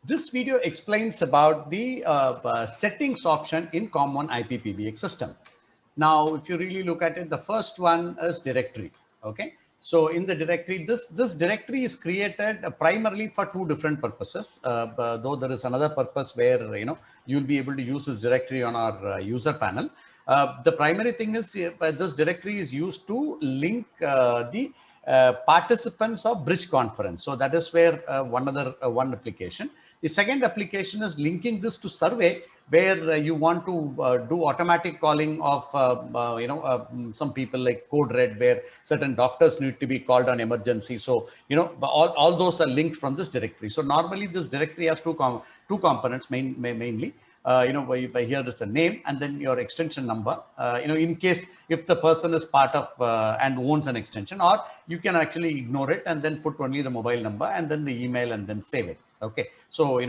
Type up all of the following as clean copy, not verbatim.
This video explains about the settings option in Com1 Ip Pbx system. Now, if you really look at it, the first one is directory. Okay. So in the directory, this directory is created primarily for two different purposes. Though there is another purpose where you'll be able to use this directory on our user panel. The primary thing is this directory is used to link the participants of bridge conference. So that is where one application. The second application is linking this to survey, where you want to do automatic calling of some people like code red, where certain doctors need to be called on emergency. So all those are linked from this directory. So normally this directory has two components mainly. By here is the name and then your extension number, in case if the person is part of and owns an extension, or you can actually ignore it and then put only the mobile number and then the email and then save it. Okay. So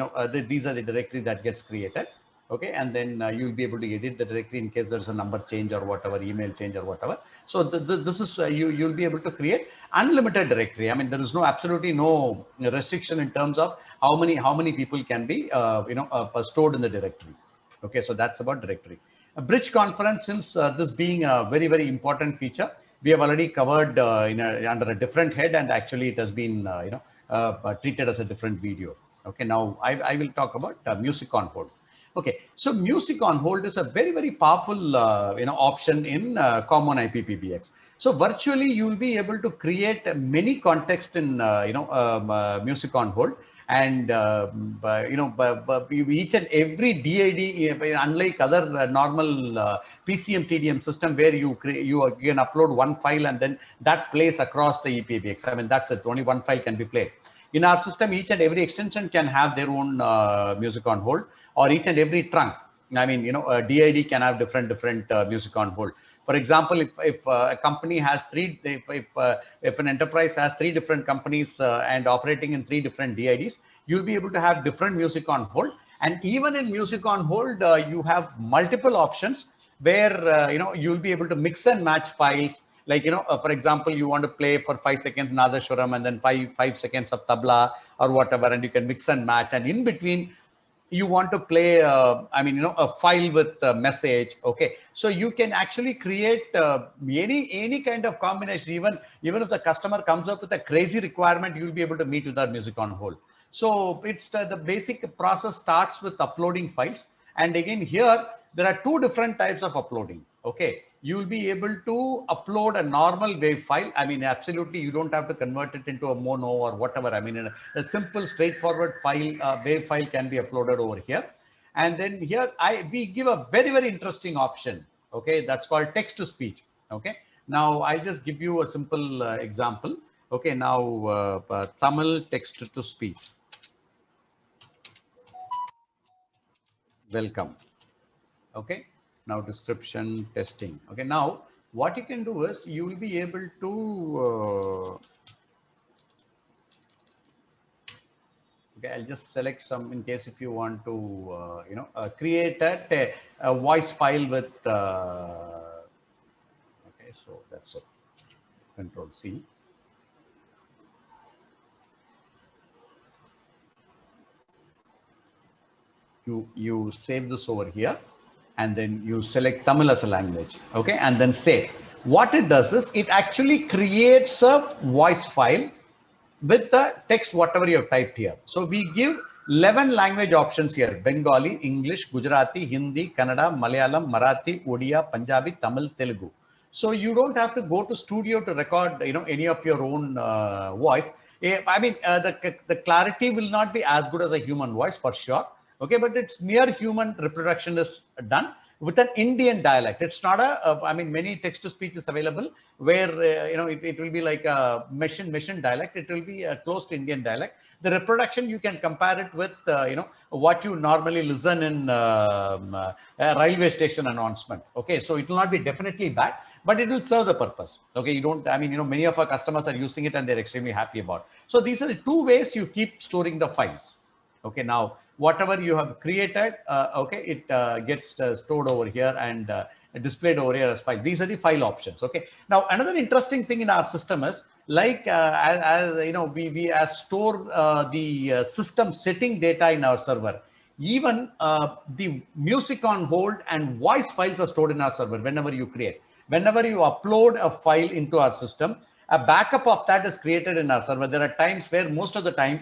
these are the directory that gets created. Okay. And then you'll be able to edit the directory in case there's a number change or whatever, email change or whatever. So this is you'll be able to create unlimited directory. I mean, there is absolutely no restriction in terms of how many people can be stored in the directory. Okay, so that's about directory. A bridge conference, since this being a very, very important feature, we have already covered under a different head, and actually it has been treated as a different video. Okay, now I will talk about music on hold. Okay, so music on hold is a very, very powerful option in Com1 Ip Pbx. So virtually you will be able to create many context in music on hold. And each and every DID, unlike other normal PCM TDM system where you can upload one file and then that plays across the IpPbx. I mean, that's it. Only one file can be played. In our system, each and every extension can have their own music on hold, or each and every trunk. I mean, a DID can have different music on hold. For example, if a company has if an enterprise has three different companies and operating in three different DIDs, you'll be able to have different music on hold. And even in music on hold, you have multiple options where you'll be able to mix and match files. Like for example, you want to play for 5 seconds Nadaswaram and then five seconds of tabla or whatever, and you can mix and match. And in between, you want to play a file with a message. Okay, so you can actually create any kind of combination. Even if the customer comes up with a crazy requirement, you'll be able to meet with our music on hold. So it's the basic process starts with uploading files. And again, here there are two different types of uploading. Okay, you will be able to upload a normal WAV file. I mean, absolutely, you don't have to convert it into a mono or whatever. I mean, a simple, straightforward file, WAV file can be uploaded over here. And then here, we give a very, very interesting option. Okay, that's called text to speech. Okay, now I'll just give you a simple example. Okay, now Tamil text to speech. Welcome. Okay. Now description testing. Okay, now what you can do is you will be able to okay, I'll just select some in case if you want to create a voice file with okay, so that's it. Control C. You save this over here, and then you select Tamil as a language. Okay, and then save. What it does is it actually creates a voice file with the text whatever you have typed here. So we give 11 language options here: Bengali, English, Gujarati, Hindi, Kannada, Malayalam, Marathi, Odia, Punjabi, Tamil, Telugu. So you don't have to go to studio to record any of your own voice. I mean, the clarity will not be as good as a human voice for sure. Okay, but it's near human reproduction is done with an Indian dialect. It's not I mean, many text to speech is available where it will be like a machine dialect. It will be a close to Indian dialect. The reproduction, you can compare it with what you normally listen in a railway station announcement. Okay, so it will not be definitely bad, but it will serve the purpose. Okay, you don't, I mean, many of our customers are using it and they're extremely happy about. So these are the two ways you keep storing the files. Okay, now whatever you have created, okay, it gets stored over here and displayed over here as file. These are the file options. Okay, now another interesting thing in our system is, like as you know, we store the system setting data in our server. Even the music on hold and voice files are stored in our server. Whenever you upload a file into our system, a backup of that is created in our server. There are times where most of the time,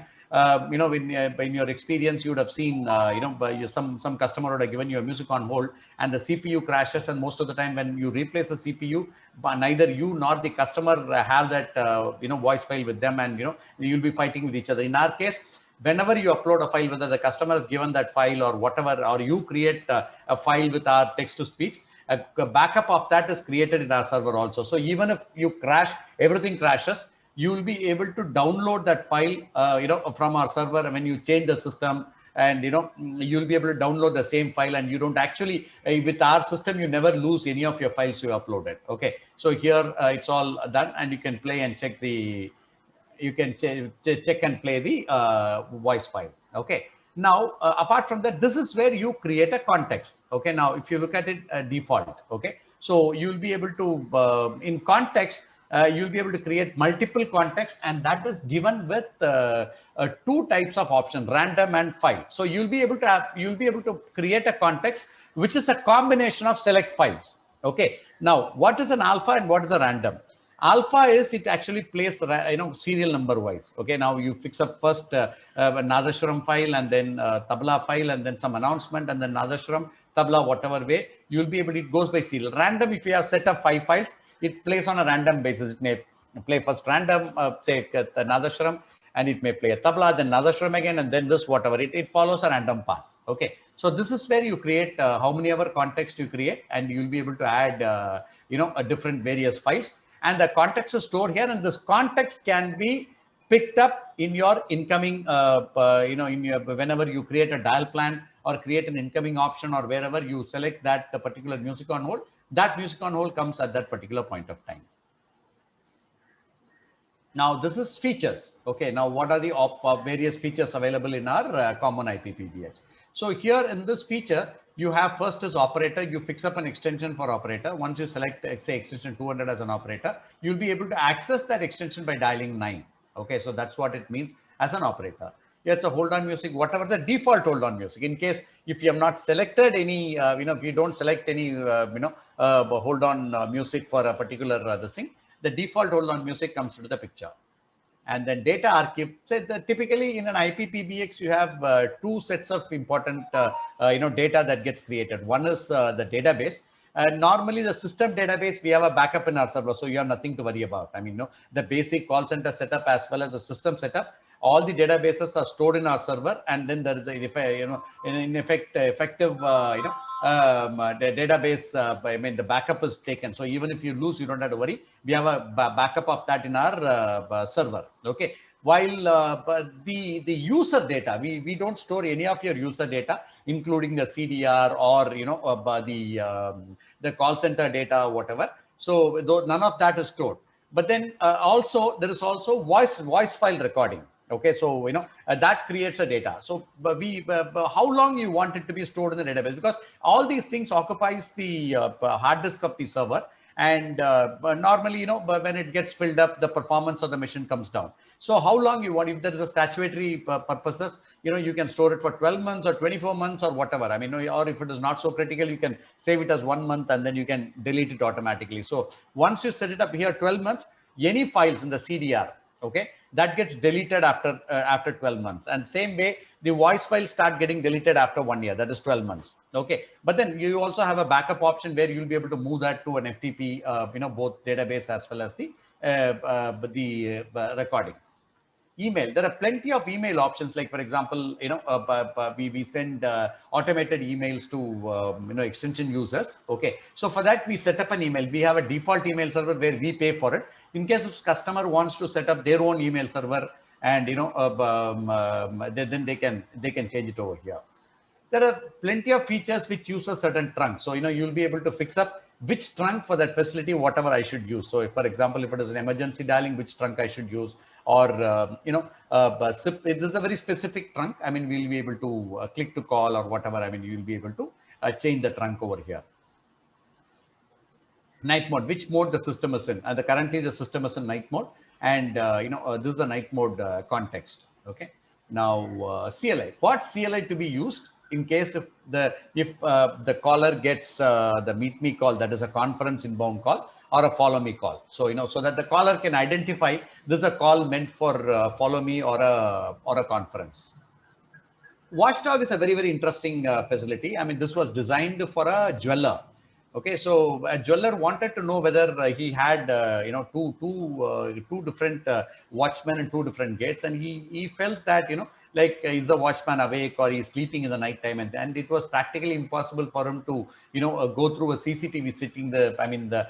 you know, in your experience, you would have seen, you know, some customer would have given you a music on hold and the CPU crashes. And most of the time when you replace the CPU, but neither you nor the customer have that, you know, voice file with them, and, you know, you'll be fighting with each other. In our case, whenever you upload a file, whether the customer has given that file or whatever, or you create a file with our text to speech, a backup of that is created in our server also. So even if you crash, everything crashes, you will be able to download that file, you know, from our server. When you change the system, and, you know, you'll be able to download the same file, and you don't actually, with our system, you never lose any of your files you uploaded. Okay, so here it's all done, and you can play and check the, you can check and play the voice file. Okay, now apart from that, this is where you create a context. Okay, now if you look at it, default. Okay, so you'll be able to in context, you'll be able to create multiple contexts, and that is given with two types of option, random and file. So you'll be able to create a context which is a combination of select files. Okay, now what is an alpha and what is a random? Alpha is, it actually plays, you know, serial number wise. Okay, now you fix up first Nadashram file, and then tabla file, and then some announcement, and then Nadashram, tabla, whatever way you'll be able, it goes by serial. Random, if you have set up 5 files, it plays on a random basis. It may play first random, say Nadashram, and it may play a tabla, then Nadashram again, and then this, whatever, it follows a random path. Okay, so this is where you create how many ever context you create, and you'll be able to add you know, a different various files, and the context is stored here, and this context can be picked up in your incoming, you know, in your, whenever you create a dial plan or create an incoming option, or wherever you select that particular music on hold, that music on hold comes at that particular point of time. Now this is features. Okay, now what are the various features available in our Com1 Ip Pbx? So here in this feature, you have first is operator. You fix up an extension for operator. Once you select, say, extension 200 as an operator, you'll be able to access that extension by dialing 9. Okay, so that's what it means as an operator. Yeah, it's a hold on music, whatever the default hold on music. In case if you have not selected any, you know, if you don't select any, you know, hold on music for a particular this thing, the default hold on music comes into the picture. And then data archive. So typically in an IpPbx, you have two sets of important you know, data that gets created. One is the database. Normally the system database, we have a backup in our server, so you have nothing to worry about. I mean, no, the basic call center setup as well as the system setup, all the databases are stored in our server, and then there is a, you know, in effect, effective you know, the database, I mean, the backup is taken. So even if you lose, you don't have to worry. We have a backup of that in our server. Okay, while the user data, we don't store any of your user data, including the CDR or, you know, the call center data, whatever. So none of that is stored. But then also there is also voice file recording. Okay, so, you know, that creates a data. So how long you want it to be stored in the database, because all these things occupies the hard disk of the server, and normally, you know, when it gets filled up, the performance of the machine comes down. So how long you want, if there is a statutory purposes, you know, you can store it for 12 months or 24 months or whatever. I mean, or if it is not so critical, you can save it as 1 month, and then you can delete it automatically. So once you set it up here 12 months, any files in the CDR, okay, that gets deleted after 12 months. And same way, the voice files start getting deleted after 1 year, that is 12 months. Okay, but then you also have a backup option where you'll be able to move that to an FTP, you know, both database as well as the recording. Email, there are plenty of email options, like for example, you know, we send automated emails to you know, extension users. Okay, so for that we set up an email. We have a default email server where we pay for it. In case if customer wants to set up their own email server, and, you know, then they can change it over here. There are plenty of features which use a certain trunk. So, you know, you'll be able to fix up which trunk for that facility, whatever I should use. So if, for example, if it is an emergency dialing, which trunk I should use, or you know, it is a very specific trunk. I mean, we'll be able to click to call or whatever. I mean, you'll be able to change the trunk over here. Night mode, which mode the system is in. And currently the system is in night mode. and this is a night mode context. Okay. Now CLI. What CLI to be used in case if the caller gets the meet me call, that is a conference inbound call, or a follow me call. So so that the caller can identify this is a call meant for follow me or a conference. Watchdog is a very, very interesting facility. I mean, this was designed for a jeweler. Okay, so a jeweler wanted to know whether he had, two different watchmen and two different gates, and he felt that like is the watchman awake or he's sleeping in the night time, and it was practically impossible for him to go through a CCTV sitting the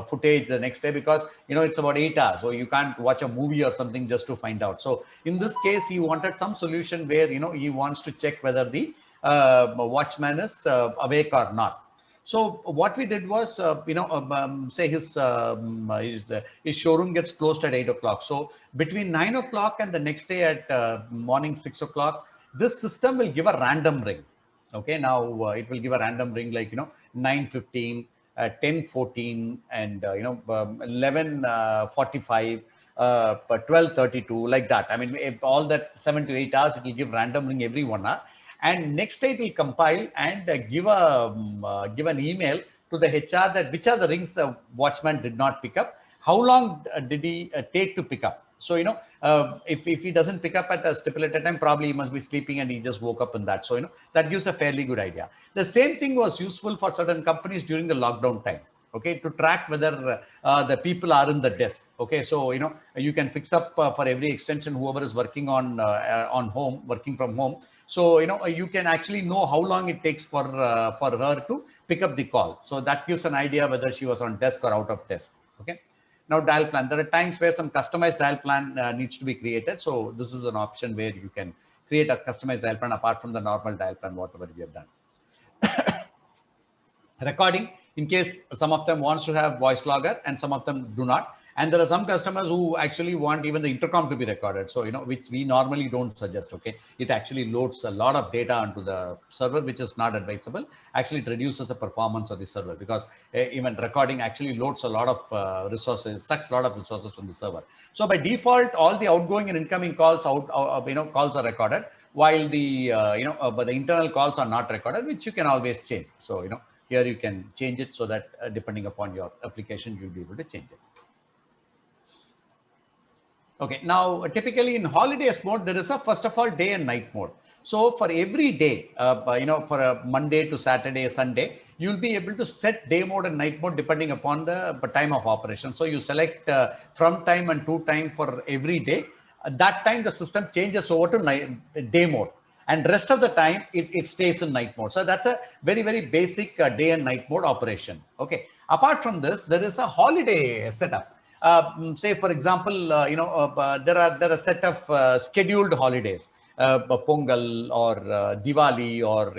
footage the next day, because it's about 8 hours, so you can't watch a movie or something just to find out. So in this case, he wanted some solution where he wants to check whether the watchman is awake or not. So what we did was, say his showroom gets closed at 8 o'clock. So between 9 o'clock and the next day at morning 6 o'clock, this system will give a random ring. Okay, now it will give a random ring like 9:15, 10:14, and 11:45, 12:32, like that. I mean, if all that 7 to 8 hours, it will give random ring every 1 hour. And next day it will compile and give an email to the HR that which are the rings the watchman did not pick up, how long did he take to pick up. So if he doesn't pick up at a stipulated time, probably he must be sleeping and he just woke up in that. So that gives a fairly good idea. The same thing was useful for certain companies during the lockdown time. Okay, to track whether the people are in the desk. Okay, so you can fix up for every extension whoever is working on home, working from home. So you can actually know how long it takes for her to pick up the call. So that gives an idea whether she was on desk or out of desk. Okay. Now dial plan. There are times where some customized dial plan needs to be created. So this is an option where you can create a customized dial plan apart from the normal dial plan whatever we have done. Recording, in case some of them wants to have voice logger and some of them do not, and there are some customers who actually want even the intercom to be recorded, so which we normally don't suggest. Okay, it actually loads a lot of data onto the server, which is not advisable. Actually, it reduces the performance of the server, because even recording actually loads a lot of resources, sucks a lot of resources from the server. So by default, all the outgoing and incoming calls calls are recorded, while the but the internal calls are not recorded, which you can always change. So here you can change it so that depending upon your application, you'll be able to change it. Okay, now typically in holidays mode, there is a first of all day and night mode. So for every day, for a Monday to Saturday, Sunday, you'll be able to set day mode and night mode depending upon the time of operation. So you select from time and to time for every day. At that time, the system changes over to day mode, and rest of the time it stays in night mode. So that's a very, very basic day and night mode operation. Okay. Apart from this, there is a holiday setup. Say for example, there are a set of scheduled holidays, Pongal or Diwali or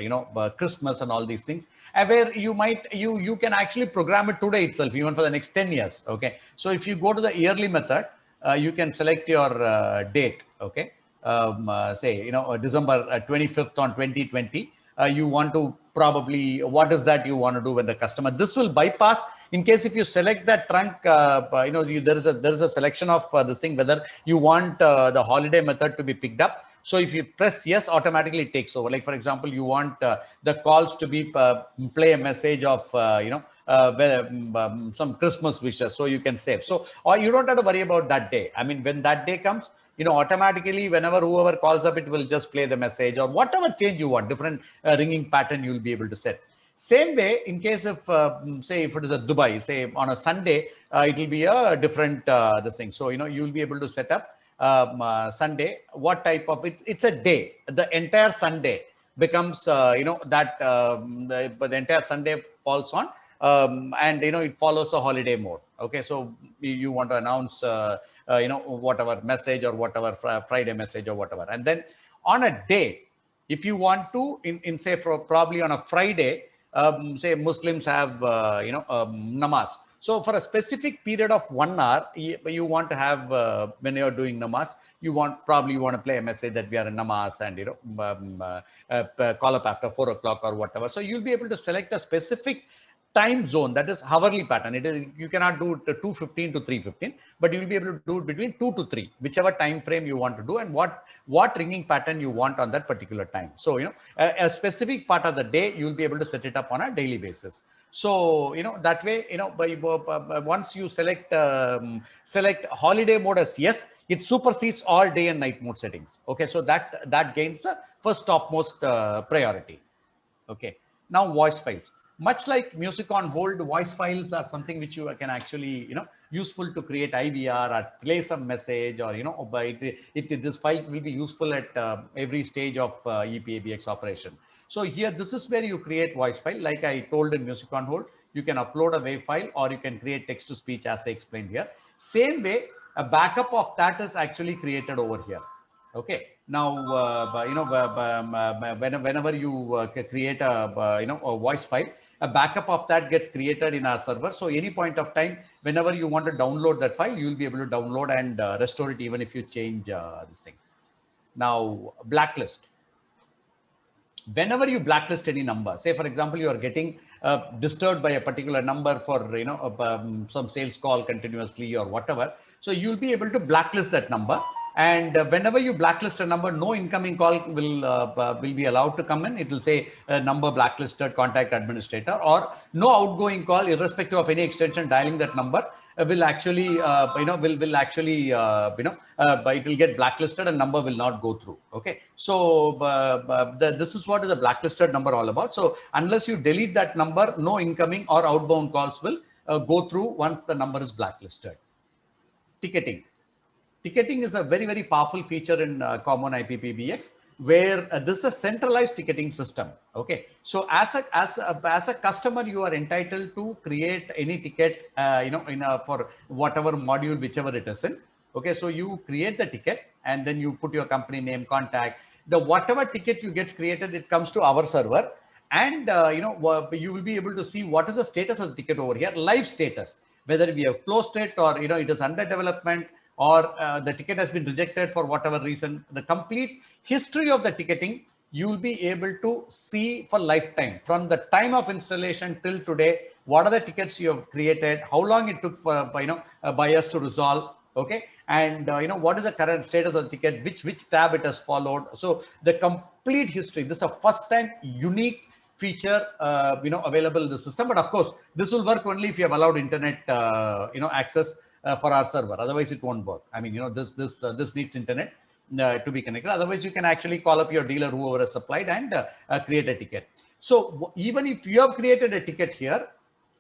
Christmas and all these things, where you can actually program it today itself, even for the next 10 years. Okay, so if you go to the yearly method, you can select your date. Okay, say December 25th on 2020. You want to probably, what is that you want to do when the customer, this will bypass. In case if you select that trunk, there is a selection of this thing whether you want the holiday method to be picked up. So if you press yes, automatically it takes over. Like for example, you want the calls to be play a message of some Christmas wishes, so you can save. So or you don't have to worry about that day. I mean, when that day comes, automatically whenever whoever calls up, it will just play the message or whatever change you want, different ringing pattern you'll be able to set. Same way, in case of say if it is a Dubai, say on a Sunday, it will be a different this thing. So you'll be able to set up Sunday, what type of it's a day. The entire Sunday becomes that the entire Sunday falls on and it follows the holiday mode. Okay, so you want to announce whatever message or whatever Friday message or whatever, and then on a day, if you want to in say probably on a Friday, say Muslims have namaz. So for a specific period of 1 hour, you want to have when you're doing namaz, you want to play a message that we are in namaz and call up after 4 o'clock or whatever. So you'll be able to select a specific time zone, that is hourly pattern. It is, you cannot do it 2:15 to 3:15, but you will be able to do it between 2 to 3, whichever time frame you want to do, and what ringing pattern you want on that particular time. So a specific part of the day, you will be able to set it up on a daily basis. So that way, once you select holiday mode as yes, it supersedes all day and night mode settings. Okay, so that gains the first topmost priority. Okay, now voice files. Much like music on hold, voice files are something which you can actually, useful to create IVR or play some message, or, this file will be useful at every stage of IpPbx operation. So here, this is where you create voice file. Like I told in music on hold, you can upload a WAV file, or you can create text to speech as I explained here. Same way, a backup of that is actually created over here. Okay, now whenever you create a voice file, a backup of that gets created in our server. So any point of time, whenever you want to download that file, you will be able to download and restore it, even if you change this thing. Now, blacklist. Whenever you blacklist any number, say for example, you are getting disturbed by a particular number for some sales call continuously or whatever, so you'll be able to blacklist that number. And whenever you blacklist a number, no incoming call will be allowed to come in. It will say number blacklisted, contact administrator, or no outgoing call, irrespective of any extension dialing that number, will actually will actually it will get blacklisted and number will not go through. Okay, so this is what is a blacklisted number all about. So unless you delete that number, no incoming or outbound calls will go through once the number is blacklisted. Ticketing. Ticketing is a very, very powerful feature in Com1 Ip Pbx, where this is a centralized ticketing system. Okay, so as a customer, you are entitled to create any ticket, for whatever module, whichever it is in. Okay, so you create the ticket and then you put your company name, contact. The whatever ticket you gets created, it comes to our server, and you will be able to see what is the status of the ticket over here, live status, whether we have closed it or it is under development, or the ticket has been rejected for whatever reason. The complete history of the ticketing you will be able to see for lifetime, from the time of installation till today. What are the tickets you have created, how long it took for buyers to resolve. Okay, and what is the current status of the ticket, which tab it has followed. So the complete history. This is a first time unique feature available in the system. But of course, this will work only if you have allowed internet access for our server. Otherwise it won't work. I mean, this needs internet to be connected. Otherwise you can actually call up your dealer, whoever has supplied, and create a ticket. So even if you have created a ticket here,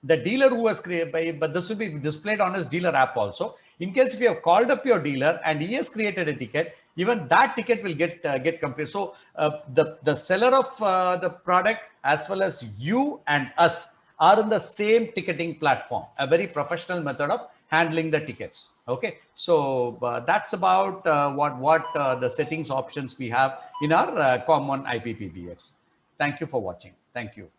the dealer who has created, but this will be displayed on his dealer app also. In case if you have called up your dealer and he has created a ticket, even that ticket will get completed. So the seller of the product, as well as you and us, are in the same ticketing platform. A very professional method of handling the tickets. Okay, so that's about what the settings options we have in our Com1 Ip Pbx. Thank you for watching. Thank you.